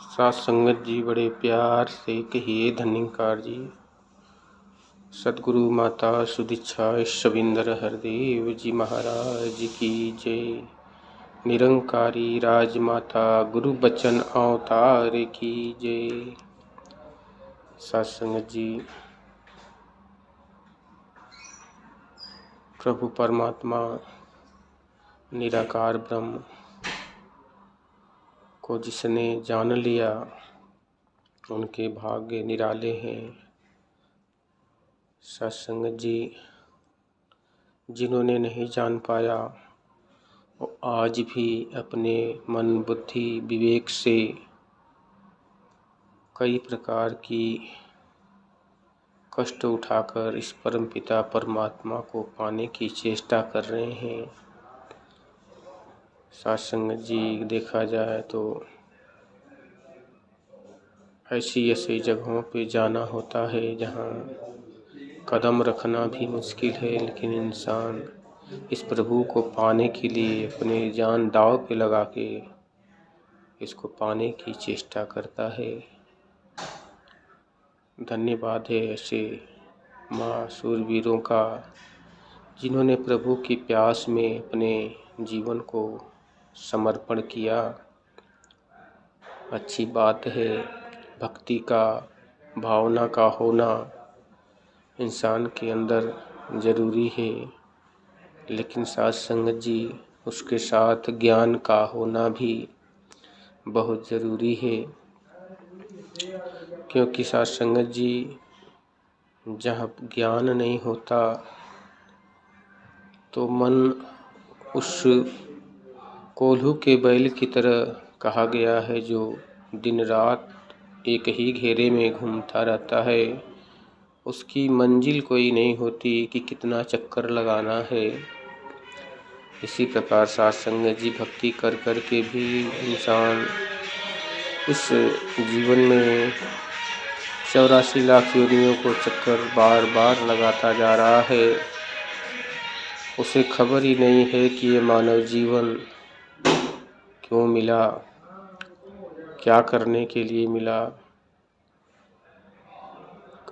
साथ संगत जी बड़े प्यार से कहिए धन्यकार जी। सतगुरु माता सुदीक्षा शविंदर हरदेव जी महाराज की जय। निरंकारी राजमाता गुरु बचन अवतार की जय। साथ संगत जी, प्रभु परमात्मा निराकार ब्रह्म को जिसने जान लिया उनके भाग्य निराले हैं। सत्संगत जी, जिन्होंने नहीं जान पाया वो आज भी अपने मन बुद्धि विवेक से कई प्रकार की कष्ट उठाकर इस परम पिता परमात्मा को पाने की चेष्टा कर रहे हैं। सत्संगत जी, देखा जाए तो ऐसी ऐसी जगहों पे जाना होता है जहाँ कदम रखना भी मुश्किल है, लेकिन इंसान इस प्रभु को पाने के लिए अपने जान दांव पे लगा के इसको पाने की चेष्टा करता है। धन्यवाद है ऐसे माँ शूरवीरों का जिन्होंने प्रभु की प्यास में अपने जीवन को समर्पण किया। अच्छी बात है, भक्ति का भावना का होना इंसान के अंदर ज़रूरी है, लेकिन साथ संगत जी उसके साथ ज्ञान का होना भी बहुत ज़रूरी है। क्योंकि साथ संगत जी, जहाँ ज्ञान नहीं होता तो मन उस कोल्हू के बैल की तरह कहा गया है जो दिन रात एक ही घेरे में घूमता रहता है। उसकी मंजिल कोई नहीं होती कि कितना चक्कर लगाना है। इसी प्रकार साथ संगत जी, भक्ति कर कर के भी इंसान इस जीवन में 84 लाख योनियों को चक्कर बार बार लगाता जा रहा है। उसे खबर ही नहीं है कि ये मानव जीवन क्यों मिला, क्या करने के लिए मिला,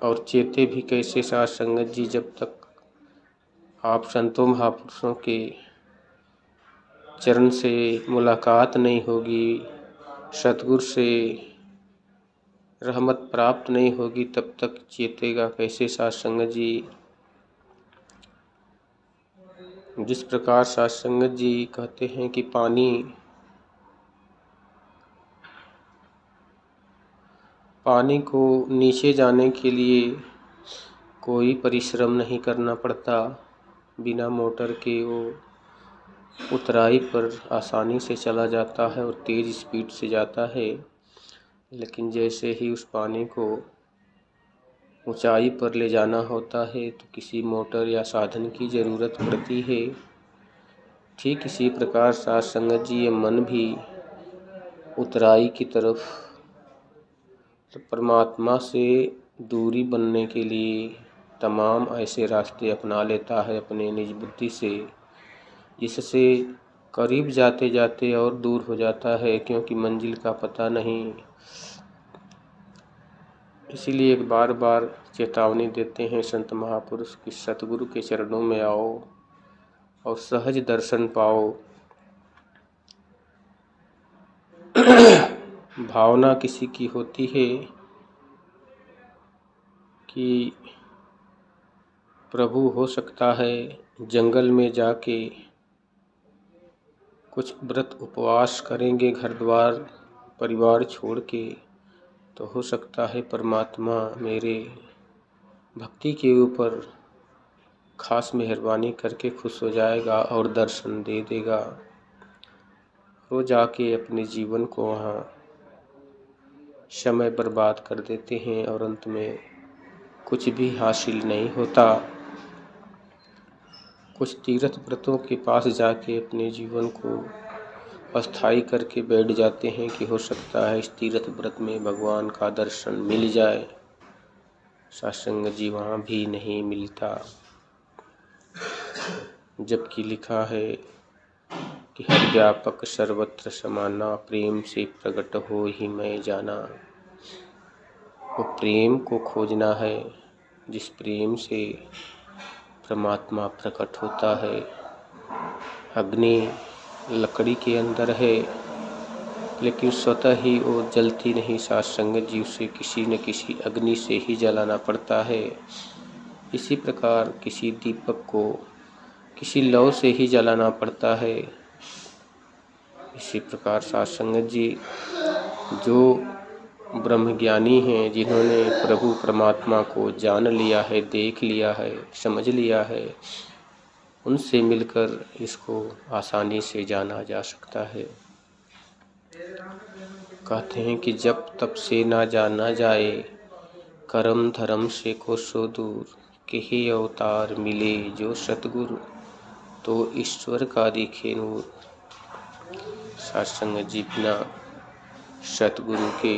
और चेते भी कैसे साथ संगत जी, जब तक आप संतों महापुरुषों के चरण से मुलाकात नहीं होगी, सतगुरु से रहमत प्राप्त नहीं होगी, तब तक चेतेगा कैसे साथ संगत जी। जिस प्रकार साथ संगत जी कहते हैं कि पानी को नीचे जाने के लिए कोई परिश्रम नहीं करना पड़ता। बिना मोटर के वो उतराई पर आसानी से चला जाता है और तेज़ स्पीड से जाता है। लेकिन जैसे ही उस पानी को ऊंचाई पर ले जाना होता है तो किसी मोटर या साधन की ज़रूरत पड़ती है। ठीक इसी प्रकार साथ संगत जी, ये मन भी उतराई की तरफ तो परमात्मा से दूरी बनने के लिए तमाम ऐसे रास्ते अपना लेता है अपने निज बुद्धि से, जिससे करीब जाते जाते और दूर हो जाता है, क्योंकि मंजिल का पता नहीं। इसीलिए एक बार बार चेतावनी देते हैं संत महापुरुष कि सतगुरु के चरणों में आओ और सहज दर्शन पाओ। भावना किसी की होती है कि प्रभु हो सकता है जंगल में जाके कुछ व्रत उपवास करेंगे घर द्वार परिवार छोड़ के, तो हो सकता है परमात्मा मेरे भक्ति के ऊपर खास मेहरबानी करके खुश हो जाएगा और दर्शन दे देगा। वो जाके अपने जीवन को वहाँ समय बर्बाद कर देते हैं और अंत में कुछ भी हासिल नहीं होता। कुछ तीर्थ व्रतों के पास जाके अपने जीवन को अस्थायी करके बैठ जाते हैं कि हो सकता है इस तीर्थ व्रत में भगवान का दर्शन मिल जाए। सत्संग जी, वहाँ भी नहीं मिलता। जबकि लिखा है कि हर व्यापक सर्वत्र समाना, प्रेम से प्रकट हो ही मैं जाना। वो प्रेम को खोजना है जिस प्रेम से परमात्मा प्रकट होता है। अग्नि लकड़ी के अंदर है लेकिन स्वतः ही वो जलती नहीं सत्संग जी, उसे किसी न किसी अग्नि से ही जलाना पड़ता है। इसी प्रकार किसी दीपक को किसी लौ से ही जलाना पड़ता है। इसी प्रकार सत्संग जी जो ब्रह्मज्ञानी हैं, जिन्होंने प्रभु परमात्मा को जान लिया है, देख लिया है, समझ लिया है, उनसे मिलकर इसको आसानी से जाना जा सकता है। कहते हैं कि जब तप से ना जाना जाए, कर्म धर्म से कोसों दूर, केहि अवतार मिले जो सतगुरु, तो ईश्वर का दिखे नूर। सत्संग जी बिना सतगुरु के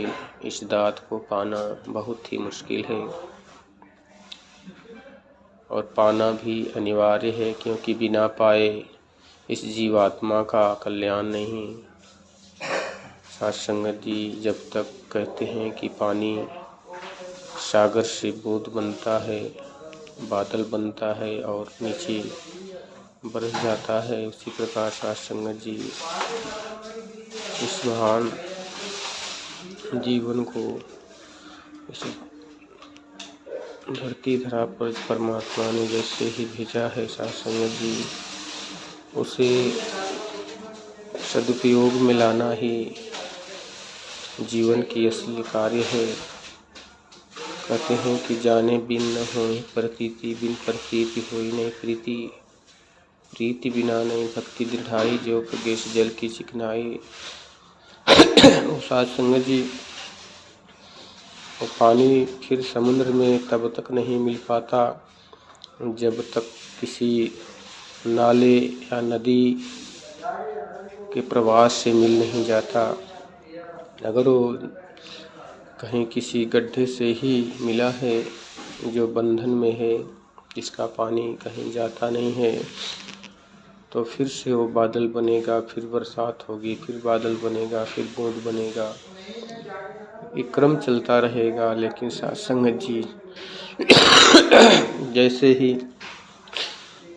इस दात को पाना बहुत ही मुश्किल है और पाना भी अनिवार्य है, क्योंकि बिना पाए इस जीवात्मा का कल्याण नहीं। सत्संग जी जब तक कहते हैं कि पानी सागर से बूंद बनता है, बादल बनता है और नीचे बरस जाता है, उसी प्रकार सत्संग जी इस महान जीवन को इस धरती धरा पर परमात्मा ने जैसे ही भेजा है, सत्संग जी उसे सदुपयोग में लाना ही जीवन की असली कार्य है। कहते हैं कि जाने बिन न होई प्रतीति, बिन प्रतीति होई नहीं प्रीति, प्रीति बिना नहीं भक्ति दृढ़ाई, जो खगेश जल की चिकनाई। सत्संग जी वो पानी फिर समुद्र में तब तक नहीं मिल पाता जब तक किसी नाले या नदी के प्रवाह से मिल नहीं जाता। अगर वो कहीं किसी गड्ढे से ही मिला है जो बंधन में है, जिसका पानी कहीं जाता नहीं है, तो फिर से वो बादल बनेगा, फिर बरसात होगी, फिर बादल बनेगा, फिर बूंद बनेगा, एक क्रम चलता रहेगा। लेकिन सत्संग जी जैसे ही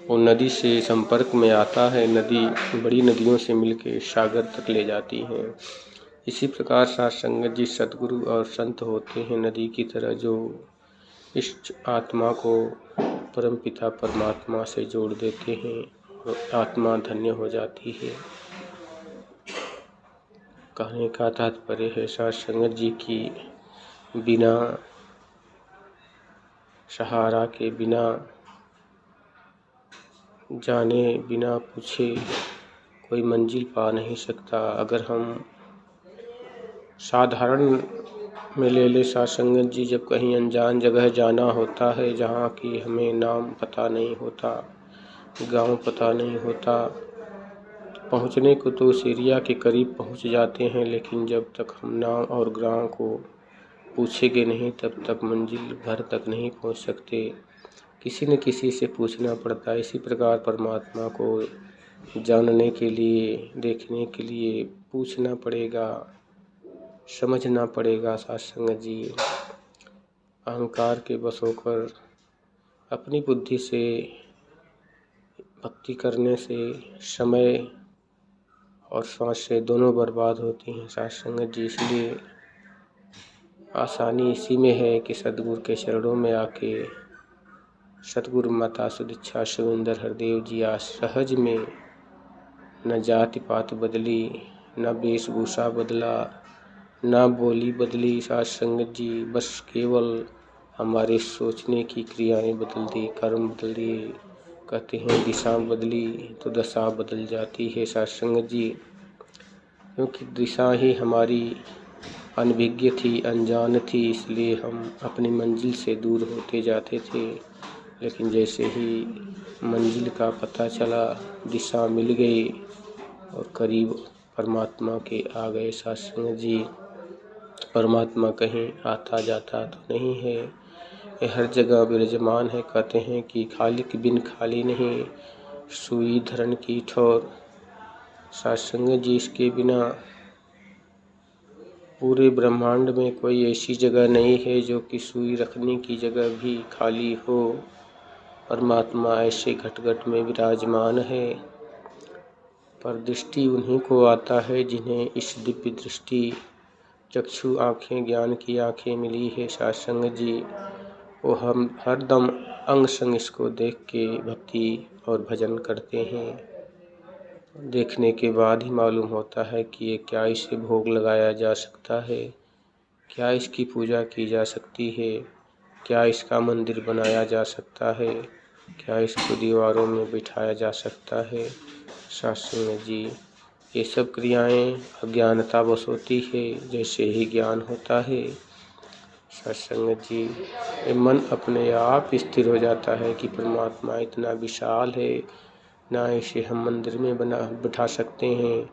वो नदी से संपर्क में आता है, नदी बड़ी नदियों से मिलके सागर तक ले जाती हैं। इसी प्रकार सत्संग जी सद्गुरु और संत होते हैं नदी की तरह, जो इस आत्मा को परमपिता परमात्मा से जोड़ देते हैं और आत्मा धन्य हो जाती है। कहने का तात्पर्य है सत्संग जी की बिना सहारा के, बिना जाने बिना पूछे कोई मंजिल पा नहीं सकता। अगर हम साधारण में ले ले सत्संग जी, जब कहीं अनजान जगह जाना होता है जहाँ की हमें नाम पता नहीं होता, गांव पता नहीं होता, तो पहुँचने को तो उस एरिया के करीब पहुँच जाते हैं, लेकिन जब तक हम नाम और गांव को पूछेंगे नहीं तब तक मंजिल घर तक नहीं पहुँच सकते। किसी न किसी से पूछना पड़ता है। इसी प्रकार परमात्मा को जानने के लिए, देखने के लिए पूछना पड़ेगा, समझना पड़ेगा। सत्संग जी अहंकार के बस होकर अपनी बुद्धि से भक्ति करने से समय और सांस से दोनों बर्बाद होती हैं। सत्संग जी इसलिए आसानी इसी में है कि सद्गुरु के चरणों में आके सतगुरु माता सुदीक्षा शिवेंद्र हरदेव जी आज सहज में न जाति पात बदली, न वेशभूषा बदला, न बोली बदली। सत्संग जी बस केवल हमारे सोचने की क्रियाएं बदल दी, कर्म बदल दिए। कहते हैं दिशा बदली तो दशा बदल जाती है सत्संग जी, क्योंकि दिशा ही हमारी अनभिज्ञ थी, अनजान थी, इसलिए हम अपनी मंजिल से दूर होते जाते थे। लेकिन जैसे ही मंजिल का पता चला, दिशा मिल गई और करीब परमात्मा के आ गए। सत्संग जी परमात्मा कहीं आता जाता तो नहीं है, ये हर जगह विराजमान है। कहते हैं कि खाली के बिन खाली नहीं, सुई धरन की ठोर, सत्संग जी, इसके बिना पूरे ब्रह्मांड में कोई ऐसी जगह नहीं है जो कि सुई रखने की जगह भी खाली हो। परमात्मा ऐसे घट घट में विराजमान है। पर दृष्टि उन्हीं को आता है जिन्हें इस दिव्य दृष्टि, चक्षु आँखें, ज्ञान की आँखें मिली है सत्संग जी। वो हम हरदम अंग संग इसको देख के भक्ति और भजन करते हैं। देखने के बाद ही मालूम होता है कि ये क्या इसे भोग लगाया जा सकता है, क्या इसकी पूजा की जा सकती है, क्या इसका मंदिर बनाया जा सकता है, क्या इसको दीवारों में बिठाया जा सकता है। सत्संग जी, ये सब क्रियाएं अज्ञानता बस होती है, जैसे ही ज्ञान होता है सत्संग जी, ये मन अपने आप स्थिर हो जाता है कि परमात्मा इतना विशाल है, ना इसे हम मंदिर में बिठा सकते हैं,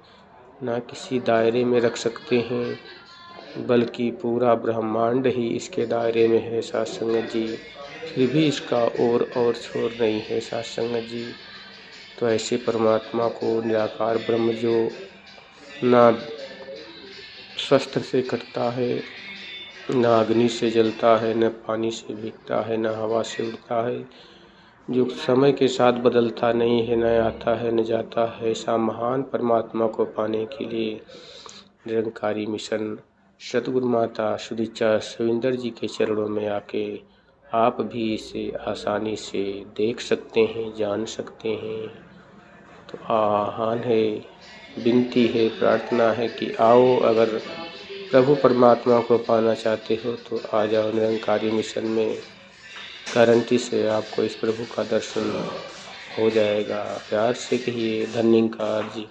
ना किसी दायरे में रख सकते हैं, बल्कि पूरा ब्रह्मांड ही इसके दायरे में है सत्संग जी। फिर भी इसका और छोर नहीं है सत्संग जी। तो ऐसे परमात्मा को, निराकार ब्रह्म जो ना शस्त्र से कटता है, न अग्नि से जलता है, न पानी से भीगता है, न हवा से उड़ता है, जो समय के साथ बदलता नहीं है, न आता है न जाता है, ऐसा महान परमात्मा को पाने के लिए निरंकारी मिशन सतगुरु माता सुदीक्षा सविंदर जी के चरणों में आके आप भी इसे आसानी से देख सकते हैं, जान सकते हैं। तो आह्वान है, विनती है, प्रार्थना है कि आओ, अगर प्रभु परमात्मा को पाना चाहते हो तो आ जाओ निरंकारी मिशन में। गारंटी से आपको इस प्रभु का दर्शन हो जाएगा। प्यार से कहिए धन्यकार जी।